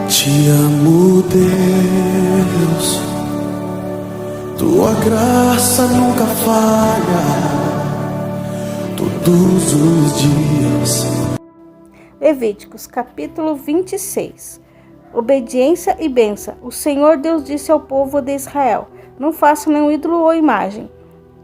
Te amo, Deus, tua graça nunca falha, todos os dias. Levíticos, capítulo 26. Obediência e bênção. O Senhor Deus disse ao povo de Israel: não faça nenhum ídolo ou imagem,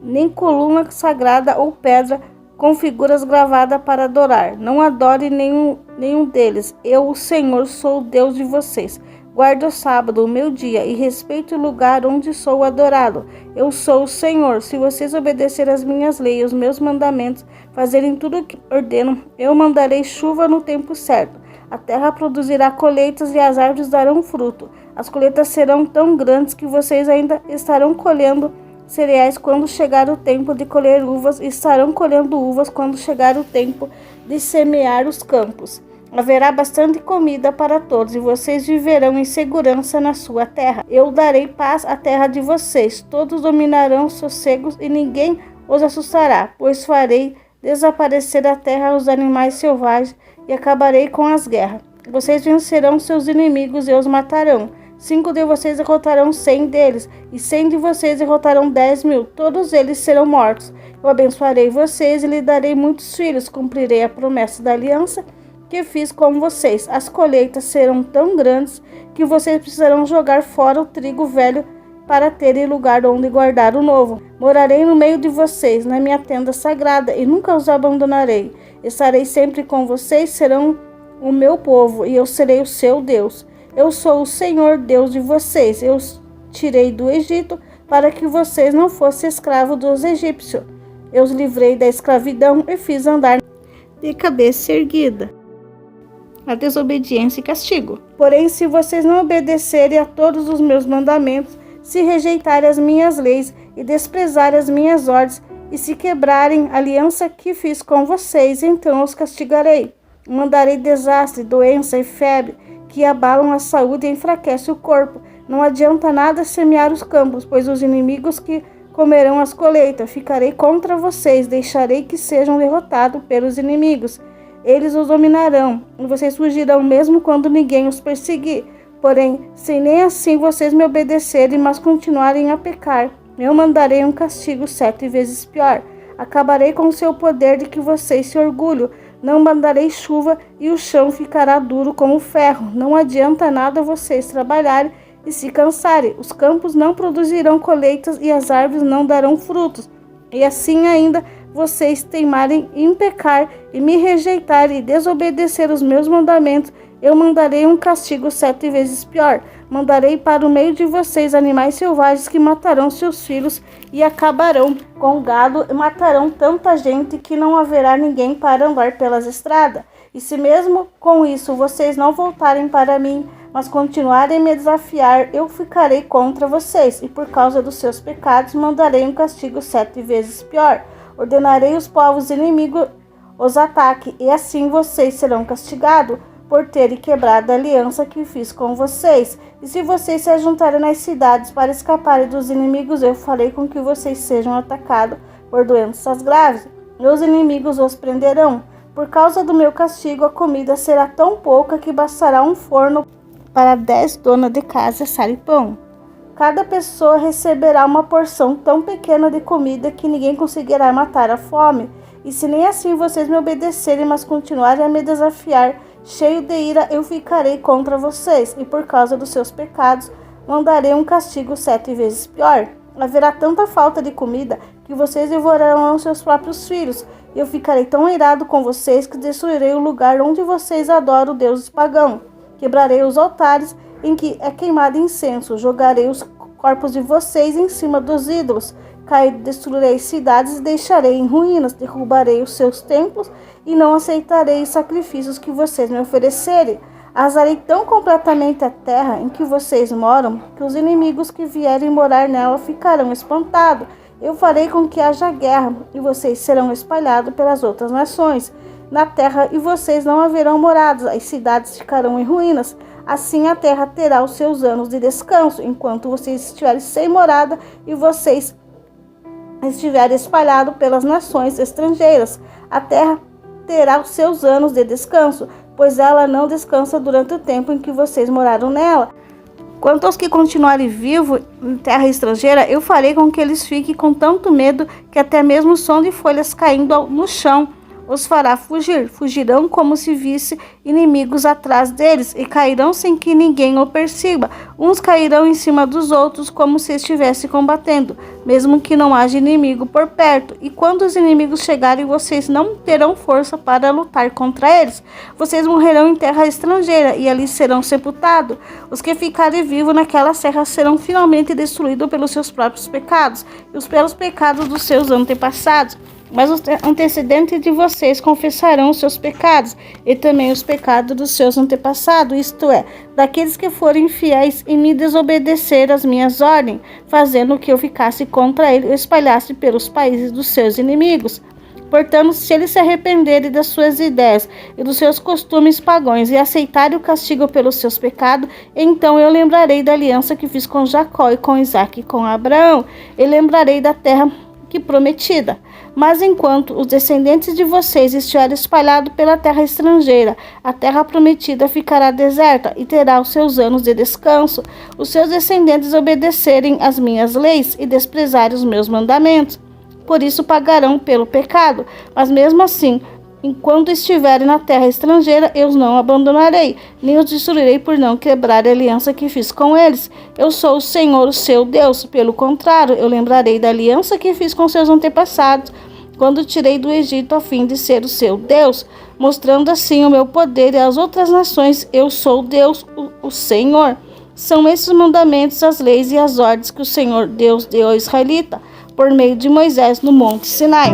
nem coluna sagrada ou pedra com figuras gravadas para adorar. Não adore nenhum deles. Eu, o Senhor, sou o Deus de vocês. Guarde o sábado, o meu dia, e respeite o lugar onde sou adorado. Eu sou o Senhor. Se vocês obedecerem às minhas leis, os meus mandamentos, fazerem tudo o que ordeno, eu mandarei chuva no tempo certo. A terra produzirá colheitas e as árvores darão fruto. As colheitas serão tão grandes que vocês ainda estarão colhendo cereais quando chegar o tempo de colher uvas, e estarão colhendo uvas quando chegar o tempo de semear os campos. Haverá bastante comida para todos, e vocês viverão em segurança na sua terra. Eu darei paz à terra de vocês. Todos dominarão sossegos e ninguém os assustará, pois farei desaparecer da terra os animais selvagens e acabarei com as guerras. Vocês vencerão seus inimigos e os matarão. 5 de vocês derrotarão 100 deles, e 100 de vocês derrotarão 10.000. Todos eles serão mortos. Eu abençoarei vocês e lhe darei muitos filhos. Cumprirei a promessa da aliança que fiz com vocês. As colheitas serão tão grandes que vocês precisarão jogar fora o trigo velho para terem lugar onde guardar o novo. Morarei no meio de vocês, na minha tenda sagrada, e nunca os abandonarei. Estarei sempre com vocês, serão o meu povo, e eu serei o seu Deus. Eu sou o Senhor Deus de vocês. Eu os tirei do Egito para que vocês não fossem escravos dos egípcios. Eu os livrei da escravidão e fiz andar de cabeça erguida. A desobediência e castigo. Porém, se vocês não obedecerem a todos os meus mandamentos, se rejeitarem as minhas leis e desprezarem as minhas ordens, e se quebrarem a aliança que fiz com vocês, então os castigarei. Mandarei desastre, doença e febre, que abalam a saúde e enfraquecem o corpo. Não adianta nada semear os campos, pois os inimigos que comerão as colheitas. Ficarei contra vocês, deixarei que sejam derrotados pelos inimigos. Eles os dominarão, e vocês fugirão mesmo quando ninguém os perseguir. Porém, se nem assim vocês me obedecerem, mas continuarem a pecar, eu mandarei um castigo 7 vezes pior. Acabarei com o seu poder de que vocês se orgulham. Não mandarei chuva e o chão ficará duro como ferro. Não adianta nada vocês trabalharem e se cansarem. Os campos não produzirão colheitas e as árvores não darão frutos. E assim ainda vocês teimarem em pecar e me rejeitarem e desobedecer os meus mandamentos, eu mandarei um castigo 7 vezes pior. Mandarei para o meio de vocês animais selvagens que matarão seus filhos e acabarão com o gado e matarão tanta gente que não haverá ninguém para andar pelas estradas. E se mesmo com isso vocês não voltarem para mim, mas continuarem a me desafiar, eu ficarei contra vocês, e por causa dos seus pecados mandarei um castigo 7 vezes pior. Ordenarei os povos inimigos os ataquem, e assim vocês serão castigados por terem quebrado a aliança que fiz com vocês. E se vocês se ajuntarem nas cidades para escaparem dos inimigos, eu farei com que vocês sejam atacados por doenças graves. Meus inimigos os prenderão. Por causa do meu castigo, a comida será tão pouca que bastará um forno para 10 donas de casa assarem pão. Cada pessoa receberá uma porção tão pequena de comida que ninguém conseguirá matar a fome. E se nem assim vocês me obedecerem, mas continuarem a me desafiar, cheio de ira, eu ficarei contra vocês, e por causa dos seus pecados, mandarei um castigo 7 vezes pior. Haverá tanta falta de comida que vocês devorarão seus próprios filhos. E eu ficarei tão irado com vocês que destruirei o lugar onde vocês adoram deuses pagãos. Quebrarei os altares em que é queimado incenso. Jogarei os corpos de vocês em cima dos ídolos. Destruirei cidades e deixarei em ruínas. Derrubarei os seus templos e não aceitarei os sacrifícios que vocês me oferecerem. Arrasarei tão completamente a terra em que vocês moram que os inimigos que vierem morar nela ficarão espantados. Eu farei com que haja guerra e vocês serão espalhados pelas outras nações na terra, e vocês não haverão moradas. As cidades ficarão em ruínas. Assim a terra terá os seus anos de descanso, enquanto vocês estiverem sem morada e vocês estiverem espalhados pelas nações estrangeiras. A terra terá os seus anos de descanso. pois ela não descansa durante o tempo em que vocês moraram nela. Quanto aos que continuarem vivos em terra estrangeira, eu farei com que eles fiquem com tanto medo que até mesmo o som de folhas caindo no chão os fará fugir. Fugirão como se visse inimigos atrás deles e cairão sem que ninguém o perceba. Uns cairão em cima dos outros como se estivesse combatendo, mesmo que não haja inimigo por perto. E quando os inimigos chegarem, vocês não terão força para lutar contra eles. Vocês morrerão em terra estrangeira e ali serão sepultados. Os que ficarem vivos naquela terra serão finalmente destruídos pelos seus próprios pecados e pelos pecados dos seus antepassados. Mas os antecedentes de vocês confessarão os seus pecados e também os pecados dos seus antepassados, isto é, daqueles que forem fiéis em me desobedecer às minhas ordens, fazendo que eu ficasse contra ele e espalhasse pelos países dos seus inimigos. Portanto, se eles se arrependerem das suas ideias e dos seus costumes pagãos e aceitarem o castigo pelos seus pecados, então eu lembrarei da aliança que fiz com Jacó e com Isaque e com Abraão, e lembrarei da terra que prometida. Mas enquanto os descendentes de vocês estiverem espalhados pela terra estrangeira, a terra prometida ficará deserta e terá os seus anos de descanso. Os seus descendentes obedecerem às minhas leis e desprezarem os meus mandamentos. Por isso pagarão pelo pecado, mas mesmo assim, enquanto estiverem na terra estrangeira, eu os não abandonarei, nem os destruirei por não quebrar a aliança que fiz com eles. Eu sou o Senhor, o seu Deus. Pelo contrário, eu lembrarei da aliança que fiz com seus antepassados, quando tirei do Egito a fim de ser o seu Deus, mostrando assim o meu poder e às outras nações. Eu sou Deus, o Senhor. São esses os mandamentos, as leis e as ordens que o Senhor Deus deu ao israelita, por meio de Moisés no Monte Sinai.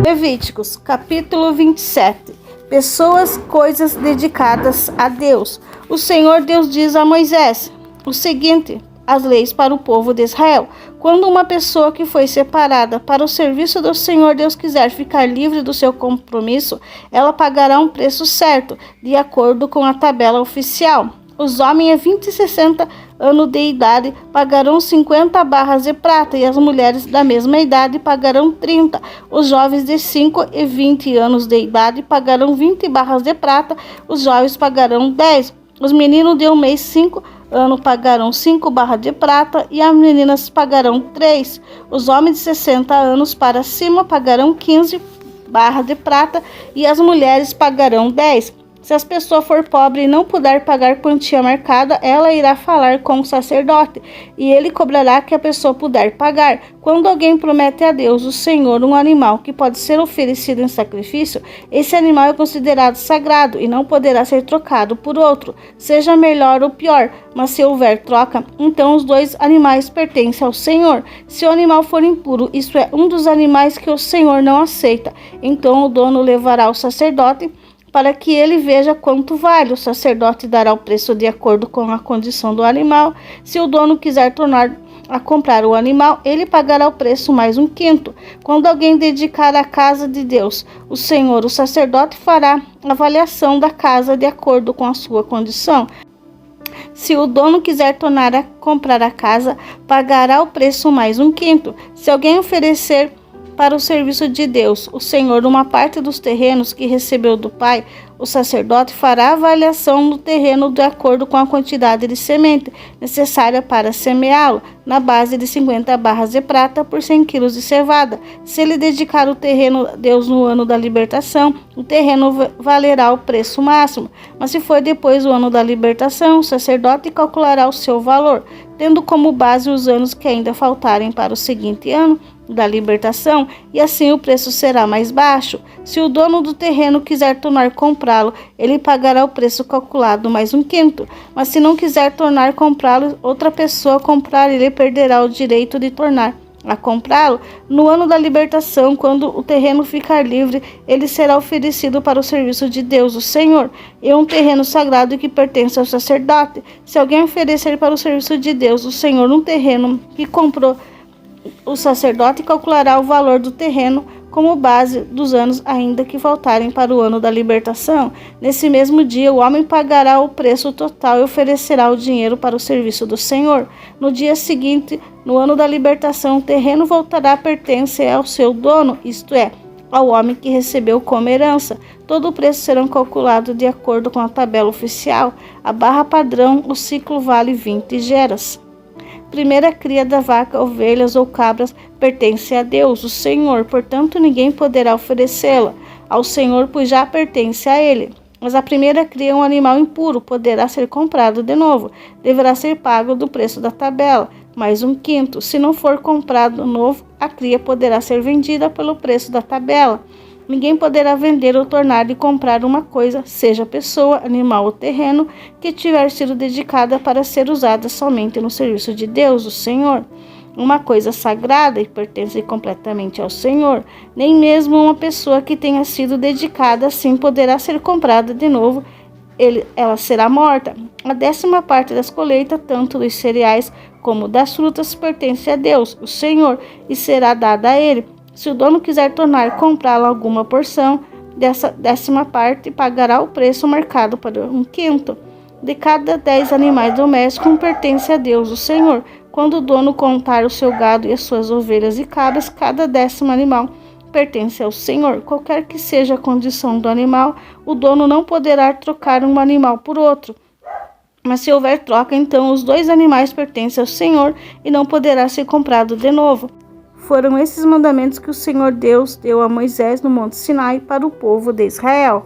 Levíticos, capítulo 27. Pessoas, coisas dedicadas a Deus. O Senhor Deus diz a Moisés o seguinte: as leis para o povo de Israel. Quando uma pessoa que foi separada para o serviço do Senhor Deus quiser ficar livre do seu compromisso, ela pagará um preço certo, de acordo com a tabela oficial. Os homens de 20 e 60 anos de idade pagarão 50 barras de prata e as mulheres da mesma idade pagarão 30. Os jovens de 5 e 20 anos de idade pagarão 20 barras de prata, os jovens pagarão 10. Os meninos de 1 mês e 5 anos pagarão 5 barras de prata e as meninas pagarão 3. Os homens de 60 anos para cima pagarão 15 barras de prata e as mulheres pagarão 10. Se as pessoas for pobre e não puder pagar quantia marcada, ela irá falar com o sacerdote, e ele cobrará que a pessoa puder pagar. Quando alguém promete a Deus, o Senhor, um animal que pode ser oferecido em sacrifício, esse animal é considerado sagrado e não poderá ser trocado por outro, seja melhor ou pior. Mas se houver troca, então os dois animais pertencem ao Senhor. Se o animal for impuro, isto é, um dos animais que o Senhor não aceita, então o dono levará ao sacerdote para que ele veja quanto vale. O sacerdote dará o preço de acordo com a condição do animal. Se o dono quiser tornar a comprar o animal, ele pagará o preço mais um quinto. Quando alguém dedicar a casa de Deus, o Senhor, o sacerdote, fará avaliação da casa de acordo com a sua condição. Se o dono quiser tornar a comprar a casa, pagará o preço mais um quinto. Se alguém oferecer para o serviço de Deus, o Senhor, uma parte dos terrenos que recebeu do pai, o sacerdote fará avaliação do terreno de acordo com a quantidade de semente necessária para semeá-lo, na base de 50 barras de prata por 100 quilos de cevada. Se ele dedicar o terreno a Deus no ano da libertação, o terreno valerá o preço máximo. Mas se for depois do ano da libertação, o sacerdote calculará o seu valor, tendo como base os anos que ainda faltarem para o seguinte ano da libertação, e assim o preço será mais baixo. Se o dono do terreno quiser tornar comprá-lo, ele pagará o preço calculado mais um quinto. Mas se não quiser tornar comprá-lo, outra pessoa comprar, ele perderá o direito de tornar a comprá-lo. No ano da libertação, quando o terreno ficar livre, ele será oferecido para o serviço de Deus, o Senhor. É um terreno sagrado que pertence ao sacerdote. Se alguém oferecer para o serviço de Deus, o Senhor, um terreno que comprou, o sacerdote calculará o valor do terreno como base dos anos ainda que faltarem para o ano da libertação. Nesse mesmo dia, o homem pagará o preço total e oferecerá o dinheiro para o serviço do Senhor. No dia seguinte, no ano da libertação, o terreno voltará a pertencer ao seu dono, isto é, ao homem que recebeu como herança. Todo o preço será calculado de acordo com a tabela oficial. A barra padrão, o ciclo vale 20 geras. Primeira cria da vaca, ovelhas ou cabras pertence a Deus, o Senhor, portanto ninguém poderá oferecê-la ao Senhor, pois já pertence a Ele. Mas a primeira cria é um animal impuro, poderá ser comprado de novo, deverá ser pago do preço da tabela, mais um quinto. Se não for comprado novo, a cria poderá ser vendida pelo preço da tabela. Ninguém poderá vender ou tornar de comprar uma coisa, seja pessoa, animal ou terreno, que tiver sido dedicada para ser usada somente no serviço de Deus, o Senhor. Uma coisa sagrada e pertence completamente ao Senhor. Nem mesmo uma pessoa que tenha sido dedicada assim poderá ser comprada de novo. Ela será morta. A 10ª parte das colheitas, tanto dos cereais como das frutas, pertence a Deus, o Senhor, e será dada a Ele. Se o dono quiser tornar comprá-la alguma porção dessa 10ª parte, pagará o preço marcado para um quinto. De cada 10 animais domésticos, um pertence a Deus, o Senhor. Quando o dono contar o seu gado e as suas ovelhas e cabras, cada 10º animal pertence ao Senhor. Qualquer que seja a condição do animal, o dono não poderá trocar um animal por outro. Mas se houver troca, então os 2 animais pertencem ao Senhor e não poderá ser comprado de novo. Foram esses mandamentos que o Senhor Deus deu a Moisés no Monte Sinai para o povo de Israel.